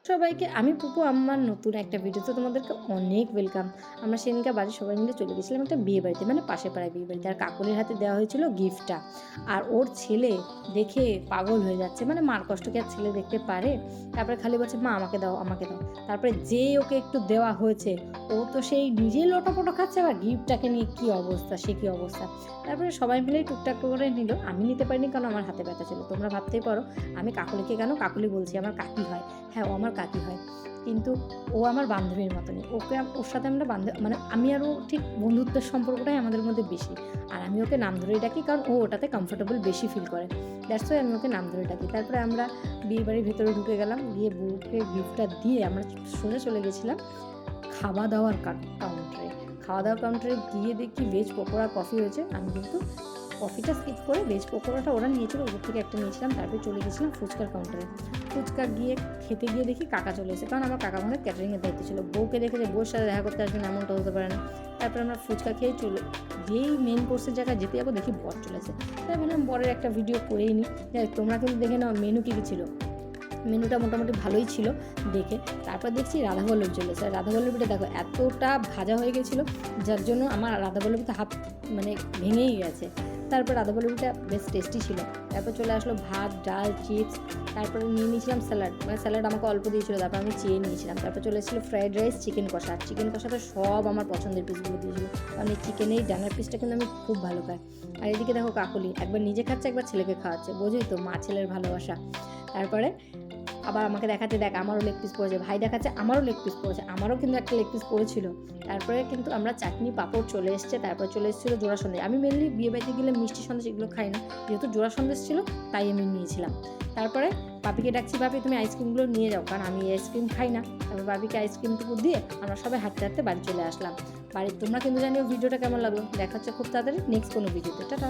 সবাইকে আমি পুপু আমার নতুন একটা ভিডিওতে তোমাদেরকে অনেক ওয়েলকাম। আমরা সেদিনকে বাড়ির সবাই মিলে চলে গেছিলাম একটা বিয়ে বাড়িতে, মানে পাশে পাড়ায় বিয়ে বাড়িতে। আর কাকুলির হাতে দেওয়া হয়েছিল গিফটটা। আর ওর ছেলে দেখে পাগল হয়ে যাচ্ছে, মানে মার কষ্টকে আর ছেলে দেখতে পারে। তারপরে খালি বলছে মা আমাকে দাও আমাকে দাও। তারপরে যেই ওকে একটু দেওয়া হয়েছে ও তো সেই নিজেই লটোপটো খাচ্ছে, আবার গিফটটাকে নিয়ে কী অবস্থা, সে কী অবস্থা। তারপরে সবাই মিলে টুকটাক করে নিল, আমি নিতে পারিনি কারণ আমার হাতে ব্যথা ছিল। তোমরা ভাবতেই পারো আমি কাকুলিকে কেন কাকুলি বলছি, আমার কাকি হয়। হ্যাঁ, ও আমার কাকি হয়, কিন্তু ও আমার বান্ধবীর মতনই। ওর সাথে আমরা মানে আমি আরও ঠিক বন্ধুত্বের সম্পর্কটাই আমাদের মধ্যে বেশি। আর আমি ওকে নাম ধরেই ডাকি কারণ ও ওটাতে কমফোর্টেবল বেশি ফিল করে। দ্যাটস ওয়াই আমি ওকে নাম ধরে ডাকি। তারপরে আমরা বিয়ে বাড়ির ভেতরে ঢুকে গেলাম, গিয়ে বউকে গিফটটা দিয়ে আমরা সোজা চলে গেছিলাম খাওয়া দাওয়ার কাউন্টারে। খাওয়া দাওয়ার কাউন্টারে গিয়ে দেখি ভেজ পকোড়া কফি হয়েছে। আমি কিন্তু কফিটা স্কিপ করে ভেজ পকোড়াটা ওরা নিয়েছিল, ওপর থেকে একটা নিয়েছিলাম। তারপরে চলে গেছিলাম ফুচকার কাউন্টারে। ফুচকা গিয়ে খেতে গিয়ে দেখি কাকা চলে এসেছে, কারণ আমার কাকা মনে ক্যাটারিংয়ের দায়িত্ব ছিল। বউকে দেখে যে বউর সাথে দেখা করতে আসবেন এমনটা হতে পারে না। তারপরে আমরা ফুচকা খেয়ে যেই মেন কোর্সের জায়গায় যেতে যাবো দেখি বর চলে এসেছে। তাই ভাবলাম বরের একটা ভিডিও করেই নিই। তোমরা কিন্তু দেখে নাও মেনু কী কী ছিল। মেনুটা মোটামুটি ভালোই ছিল দেখে। তারপর দেখছি রাধাবল্লভ চলে এসেছে। রাধাবল্লভীটা দেখো এতটা ভাজা হয়ে গেছিলো, যার জন্য আমার রাধাবল্লভীতে হাত মানে ভেঙেই গেছে। তারপর রাধাবল্লভীটা বেশ টেস্টি ছিল। তারপর চলে আসলো ভাত, ডাল, চিপস। তারপরে নিয়ে নিয়েছিলাম স্যালাড, মানে স্যালাড আমাকে অল্প দিয়েছিলো, তারপর আমি চেয়ে নিয়েছিলাম। তারপর চলে এসেছিলো ফ্রাইড রাইস, চিকেন কষা। চিকেন কষাটা সব আমার পছন্দের পিসগুলো দিয়েছিলো, কারণ এই চিকেনের ডানার পিসটা কিন্তু আমি খুব ভালো খাই। আর এদিকে দেখো কাকলি একবার নিজে খাচ্ছে, একবার ছেলেকে খাওয়াচ্ছে। বোঝোই তো মা ছেলের ভালোবাসা। তারপরে আবার আমাকে দেখাচ্ছে দেখ আমারও লেগ পিস পড়েছে, ভাই দেখাচ্ছে আমারও লেগ পিস পড়েছে, আমারও কিন্তু একটা লেগ পিস পড়েছিল। তারপরে কিন্তু আমরা চাটনি পাঁপড় চলে এসছে। তারপর চলে এসেছিলো জোড়া সন্দেশ। আমি মেনলি বিয়ে বাড়িতে গেলে মিষ্টি সন্দেশ এগুলো খাই না, যেহেতু জোড়া সন্দেশ ছিল তাই আমি নিয়েছিলাম। তারপরে বাপিকে ডাকছি, বাপি তুমি আইসক্রিমগুলো নিয়ে যাও, কারণ আমি আইসক্রিম খাই না। তারপর বাপিকে আইসক্রিমটুকু দিয়ে আমরা সবাই হাঁটতে হাঁটতে বাড়ি চলে আসলাম। তোমরা কিন্তু জানিও ভিডিওটা কেমন লাগলো। দেখা হচ্ছে খুব তাড়াতাড়ি নেক্সট কোনো ভিডিওতে। টাটা।